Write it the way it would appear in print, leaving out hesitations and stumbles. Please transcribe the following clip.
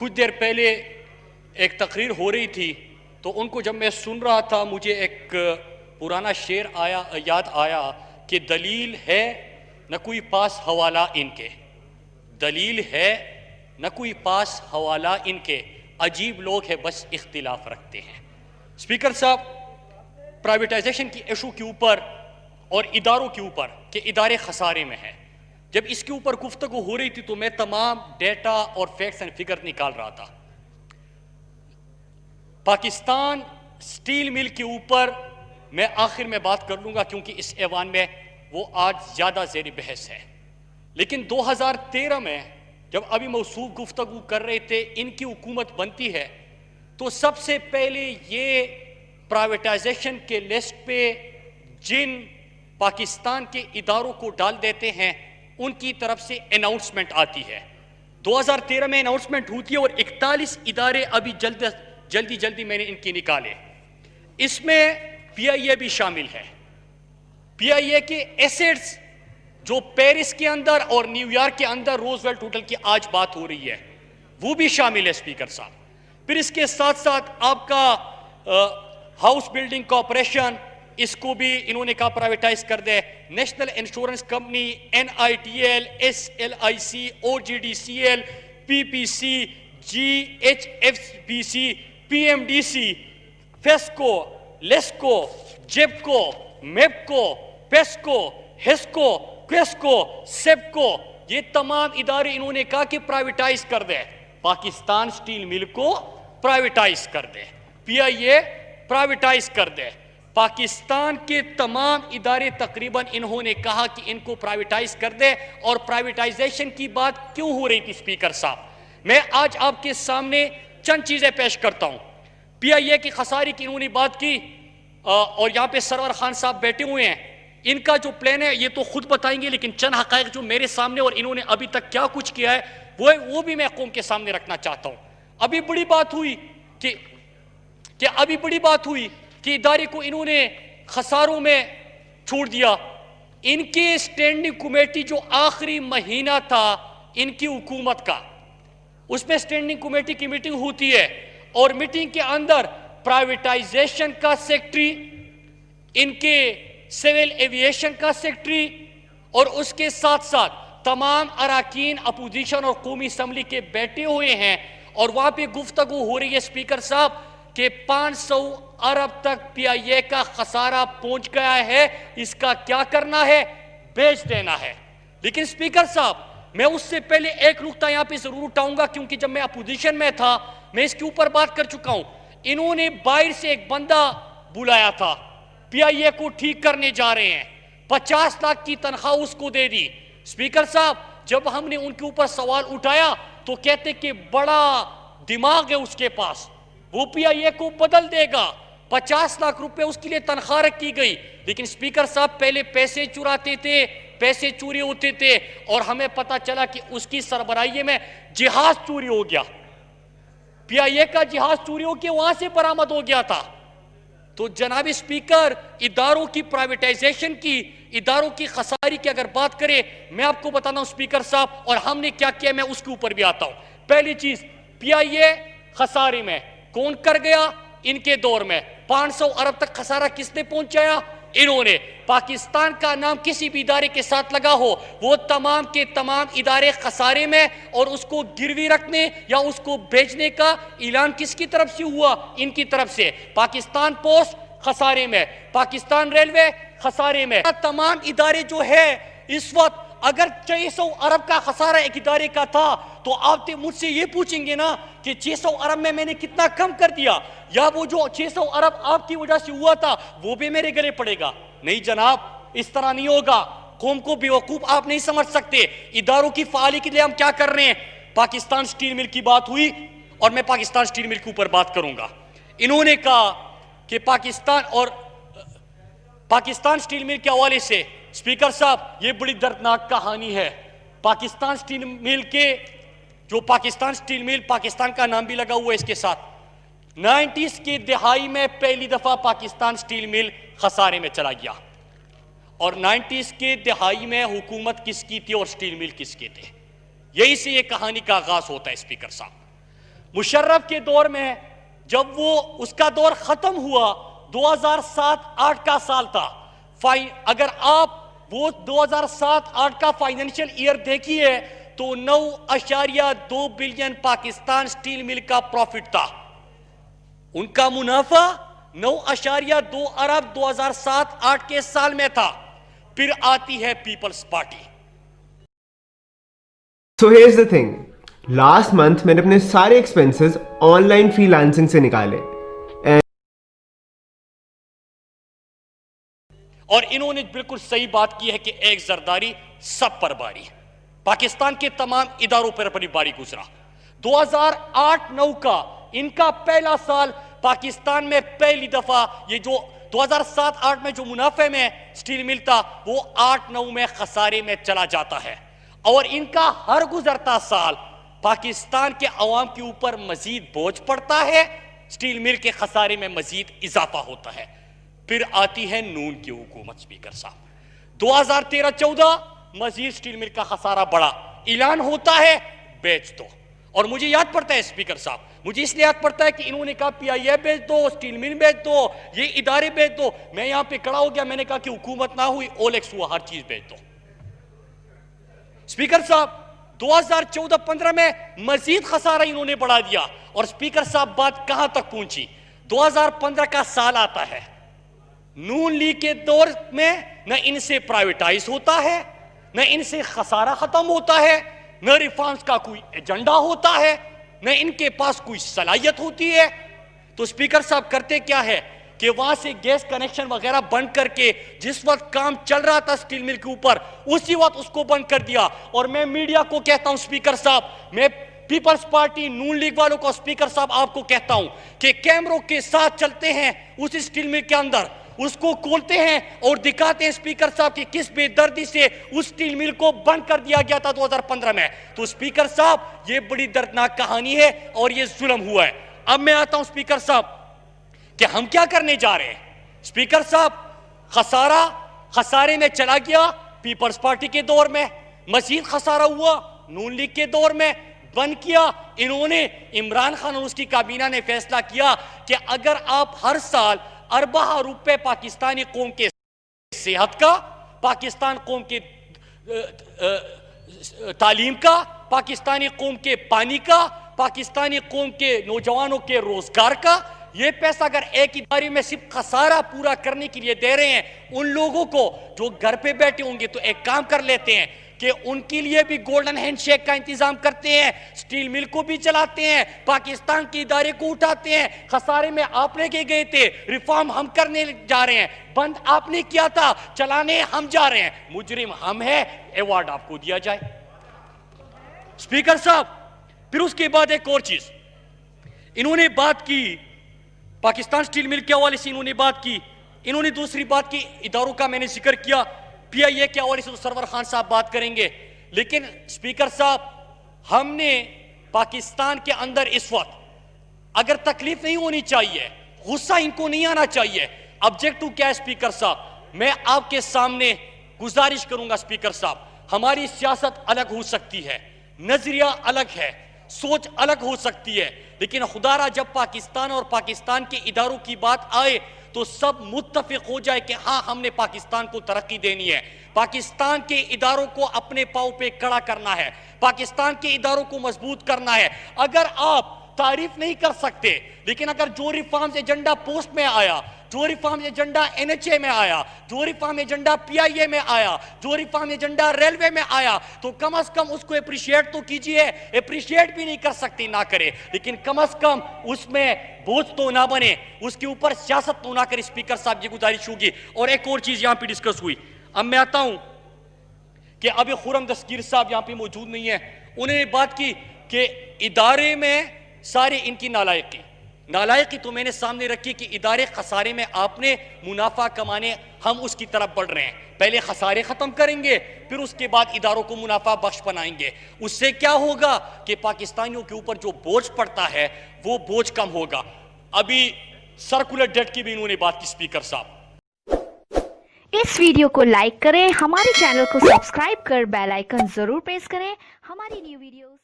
کچھ دیر پہلے ایک تقریر ہو رہی تھی تو ان کو جب میں سن رہا تھا مجھے ایک پرانا شعر یاد آیا کہ دلیل ہے نہ کوئی پاس حوالہ ان کے، دلیل ہے نہ کوئی پاس حوالہ ان کے، عجیب لوگ ہیں بس اختلاف رکھتے ہیں۔ اسپیکر صاحب، پرائیویٹائزیشن کی ایشو کے اوپر اور اداروں کے اوپر کہ ادارے خسارے میں ہیں، جب اس کے اوپر گفتگو ہو رہی تھی تو میں تمام ڈیٹا اور فیکٹس اینڈ فگر نکال رہا تھا۔ پاکستان سٹیل مل کے اوپر میں آخر میں بات کر لوں گا کیونکہ اس ایوان میں وہ آج زیادہ زیر بحث ہے، لیکن 2013 میں جب ابھی موصوف گفتگو کر رہے تھے ان کی حکومت بنتی ہے تو سب سے پہلے یہ پرائیویٹائزیشن کے لسٹ پہ جن پاکستان کے اداروں کو ڈال دیتے ہیں ان کی طرف سے اناؤنسمنٹ آتی ہے۔ 2013 میں اناؤنسمنٹ ہوتی ہے اور 41 ادارے ابھی جلدی میں نے ان کی نکالے، اس میں پی آئی اے بھی شامل ہے۔ پی آئی اے کے ایسیٹس جو پیرس کے اندر اور نیو یارک کے اندر روزویلٹ ہوٹل کی آج بات ہو رہی ہے وہ بھی شامل ہے اسپیکر صاحب۔ پھر اس کے ساتھ ساتھ آپ کا ہاؤس بلڈنگ کارپوریشن، اس کو بھی انہوں نے کہا پرائیویٹائز کر دے، national insurance company, N I T L, S L I C, O G D C L, P P C, G H F B C, P M D C, FESCO, LESCO, GEPCO, MEPCO, PESCO, HESCO, QESCO, SEPCO, یہ تمام ادارے انہوں نے کہا کہ پرائیویٹائز کر دے، پاکستان سٹیل مل کو پرائیویٹائز کر دے، پی آئی اے پرائیویٹائز کر دے۔ پاکستان کے تمام ادارے تقریباً انہوں نے کہا کہ ان کو پرائیویٹائز کر دے، اور پرائیویٹائزیشن کی بات کیوں ہو رہی تھی اسپیکر صاحب؟ میں آج آپ کے سامنے چند چیزیں پیش کرتا ہوں۔ پی آئی اے کی خساری کی انہوں نے بات کی، اور یہاں پہ سرور خان صاحب بیٹھے ہوئے ہیں، ان کا جو پلان ہے یہ تو خود بتائیں گے، لیکن چند حقائق جو میرے سامنے اور انہوں نے ابھی تک کیا کچھ کیا ہے وہ بھی میں قوم کے سامنے رکھنا چاہتا ہوں۔ ابھی بڑی بات ہوئی کہ ادارے کو انہوں نے خساروں میں چھوڑ دیا۔ ان کی سٹینڈنگ کمیٹی جو آخری مہینہ تھا ان کی حکومت کا، اس میں سٹینڈنگ کمیٹی کی میٹنگ ہوتی ہے اور میٹنگ کے اندر پرائیویٹائزیشن کا سیکٹری، ان کے سیول ایوییشن کا سیکٹری اور اس کے ساتھ ساتھ تمام اراکین اپوزیشن اور قومی اسمبلی کے بیٹھے ہوئے ہیں، اور وہاں پہ گفتگو ہو رہی ہے اسپیکر صاحب کہ 500 ارب تک پی آئی اے کا خسارہ پہنچ گیا ہے، اس کا کیا کرنا ہے؟ بیچ دینا ہے۔ لیکن اسپیکر صاحب، میں اس سے پہلے ایک نقطہ یہاں پہ ضرور اٹھاؤں گا کیونکہ جب میں اپوزیشن میں تھا میں اس کے اوپر بات کر چکا ہوں۔ انہوں نے باہر سے ایک بندہ بلایا تھا، پی آئی اے کو ٹھیک کرنے جا رہے ہیں، 50 لاکھ کی تنخواہ اس کو دے دی۔ اسپیکر صاحب، جب ہم نے ان کے اوپر سوال اٹھایا تو کہتے کہ بڑا دماغ ہے اس کے پاس، وہ پی آئی اے کو بدل دے گا، 50 لاکھ روپے اس کے لیے تنخواہ رکھی گئی۔ لیکن اسپیکر صاحب پہلے پیسے چراتے تھے، پیسے چوری ہوتے تھے، اور ہمیں پتا چلا کہ اس کی سربراہی میں جہاز چوری ہو گیا، پی آئی اے کا جہاز چوری ہو کے وہاں سے برآمد ہو گیا تھا۔ تو جناب اسپیکر، اداروں کی پرائیویٹائزیشن کی، اداروں کی خساری کی اگر بات کرے، میں آپ کو بتانا ہوں اسپیکر صاحب، اور ہم نے کیا کیا میں اس کے اوپر بھی آتا ہوں۔ پہلی چیز، پی آئی اے خسارے میں کون کر گیا؟ ان کے دور میں 500 ارب تک خسارہ کس نے پہنچایا؟ انہوں نے۔ پاکستان کا نام کسی بھی ادارے کے ساتھ لگا ہو، وہ تمام کے تمام ادارے خسارے میں، اور اس کو گروی رکھنے یا اس کو بیچنے کا اعلان کس کی طرف سے ہوا؟ ان کی طرف سے۔ پاکستان پوسٹ خسارے میں، پاکستان ریلوے خسارے میں، تمام ادارے جو ہے اس وقت، اگر 600 ارب کا خسارہ ایک ادارے کا تھا تو آپ مجھ سے یہ پوچھیں گے نا کہ 600 ارب میں نے کتنا کم کر دیا، یا وہ جو 600 ارب آپ کی وجہ سے ہوا تھا وہ بھی میرے گلے پڑے گا؟ نہیں جناب، اس طرح نہیں ہوگا۔ قوم کو بیوقوف آپ نہیں سمجھ سکتے۔ اداروں کی فعالی کے لیے ہم کیا کر رہے ہیں؟ پاکستان سٹیل مل کی بات ہوئی اور میں پاکستان سٹیل مل کے اوپر بات کروں گا۔ انہوں نے کہا کہ پاکستان سٹیل مل کے حوالے سے اسپیکر صاحب یہ بڑی دردناک کہانی ہے۔ پاکستان سٹیل مل کے جو پاکستان سٹیل مل، پاکستان کا نام بھی لگا ہوا ہے اس کے ساتھ، 90s کی دہائی میں پہلی دفعہ پاکستان سٹیل مل خسارے میں چلا گیا، اور 90s کی دہائی میں حکومت کس کی تھی اور سٹیل مل کس کے تھے؟ یہی سے یہ کہانی کا آغاز ہوتا ہے اسپیکر صاحب۔ मुशर्रफ के दौर में जब वो उसका दौर खत्म हुआ 2007-8 का साल था, अगर आप वो 2007-8 का फाइनेंशियल ईयर देखिए तो 9.2 बिलियन पाकिस्तान स्टील मिल का प्रॉफिट था। उनका मुनाफा 9.2 अरब 2007-8 के साल में था। फिर आती है Peoples Party. So here's the thing, last month मैंने अपने सारे एक्सपेंसेस ऑनलाइन फ्रीलांसिंग से निकाले और इन्होंने बिल्कुल सही बात की है कि एक जरदारी सब पर बारी। पाकिस्तान के तमाम इदारों पर अपनी बारी गुजरा। 2008-9 का इनका पहला साल पाकिस्तान में पहली दफा ये जो 2007-8 में जो मुनाफे में स्टील मिल था वो 8-9 में खसारे में चला जाता है और इनका हर गुजरता साल पाकिस्तान के अवाम के ऊपर मजीद बोझ पड़ता है, स्टील मिल के खसारे में मजीद इजाफा होता है। फिर आती है नून की हुकूमत। स्पीकर साहब 2013-14 मजीद स्टील मिल का खसारा बढ़ा, ऐलान होता है बेच दो। और मुझे याद पड़ता है स्पीकर साहब, मुझे इसलिए याद पड़ता है कि इन्होंने कहा PIF बेच दो, स्टील मिल बेच दो, ये इदारे बेच दो। मैं यहां पे खड़ा हो गया, मैंने कहा कि हुकूमत ना हुई, OLX हुआ, हर चीज बेच दो। स्पीकर साहब 2014-15 में मजीद खसारा इन्होंने बढ़ा दिया। और स्पीकर साहब बात कहां तक पहुंची, 2015 का साल आता है, नून लीग के दौर में न इनसे प्राइवेटाइज होता है, न इनसे खसारा खत्म होता है, न रिफॉर्म्स का कोई एजेंडा होता है, न इनके पास कोई सलाहियत होती है। तो स्पीकर साहब करते क्या है कि वहां से गैस कनेक्शन वगैरह बंद करके जिस वक्त काम चल रहा था स्टील मिल के ऊपर उसी वक्त उसको बंद कर दिया। और मैं मीडिया को कहता हूं स्पीकर साहब, मैं पीपल्स पार्टी नून लीग वालों को स्पीकर साहब आपको कहता हूं कि कैमरों के साथ चलते हैं उस स्टील मिल के अंदर, उसको खोलते हैं और दिखाते हैं स्पीकर साहब कि किस बेदर्दी से उस स्टील मिल को बंद कर दिया गया था 2015 में। तो स्पीकर साहब ये बड़ी दर्दनाक कहानी है और ये जुल्म हुआ है। अब मैं आता हूं स्पीकर साहब कि हम क्या करने जा रहे हैं। स्पीकर साहब खसारे में चला गया पीपल्स पार्टी के दौर में, मजीद खसारा हुआ नून लीग के दौर में, बंद किया इन्होंने। इमरान खान और उसकी काबीना ने फैसला किया कि अगर आप हर साल अरबा रुपए पाकिस्तानी कौम के सेहत का, पाकिस्तान कौम के तालीम का, पाकिस्तानी कौम के पानी का, पाकिस्तानी कौम के नौजवानों के रोजगार का, ये पैसा अगर एक इदारे में सिर्फ खसारा पूरा करने के लिए दे रहे हैं, उन लोगों को जो घर पे बैठे होंगे तो एक काम कर लेते हैं कि उनके लिए भी गोल्डन हैंडशेक का इंतजाम करते हैं, स्टील मिल को भी चलाते हैं, पाकिस्तान के इदारे को उठाते हैं। खसारे में आप लेके गए थे, रिफॉर्म हम करने जा रहे हैं, बंद आपने किया था, चलाने हम जा रहे हैं, मुजरिम हम हैं, अवार्ड आपको दिया जाए। स्पीकर साहब फिर उसके बाद एक और चीज इन्होंने बात की, पाकिस्तान स्टील मिल के हवाले से इन्होंने बात की। इन्होंने दूसरी बात की, इदारों का मैंने जिक्र किया, PIA के हवाले से तो सरवर खान साहब बात करेंगे। लेकिन स्पीकर साहब हमने पाकिस्तान के अंदर इस वक्त अगर तकलीफ नहीं होनी चाहिए, गुस्सा इनको नहीं आना चाहिए। ऑब्जेक्टिव क्या है स्पीकर साहब, मैं आपके सामने गुजारिश करूंगा स्पीकर साहब, हमारी सियासत अलग हो सकती है, नजरिया अलग है, सोच अलग हो सकती है, लेकिन खुदारा जब पाकिस्तान और पाकिस्तान के इदारों की बात आए तो सब मुत्तफिक हो जाए कि हाँ हमने पाकिस्तान को तरक्की देनी है, पाकिस्तान के इदारों को अपने पांव पे खड़ा करना है, पाकिस्तान के इदारों को मजबूत करना है। अगर आप तारीफ नहीं कर सकते, लेकिन अगर जो रिफॉर्म्स एजेंडा पोस्ट में आया, जो रिफॉर्म एजेंडा NHA में आया, जो रिफॉर्म एजेंडा PIA में आया, जो रिफॉर्म एजेंडा रेलवे में आया, तो कम से कम उसको अप्रिशिएट तो कीजिए। अप्रिशिएट भी नहीं कर सकती ना करे, लेकिन कम से कम उसमें बोझ तो ना बने, उसके ऊपर सियासत तो ना करे। स्पीकर साहब जी गुजारिश होगी। और एक और चीज यहां पे डिस्कस हुई, अब मैं आता हूं कि अभी खुरम दस्तगीर साहब यहां पे मौजूद नहीं है, उन्होंने बात की कि इदारे में सारी इनकी नालायकी तो मैंने सामने रखी कि इदारे खसारे में आपने मुनाफा कमाने, हम उसकी तरफ बढ़ रहे हैं। पहले खसारे खत्म करेंगे, फिर उसके बाद इदारों को मुनाफा बख्श बनाएंगे। उससे क्या होगा कि पाकिस्तानियों के ऊपर जो बोझ पड़ता है वो बोझ कम होगा। अभी सर्कुलर डेट की भी इन्होंने बात की स्पीकर साहब। इस वीडियो को लाइक करें, हमारे चैनल को सब्सक्राइब कर बेल आइकन जरूर प्रेस करें हमारी न्यू वीडियोस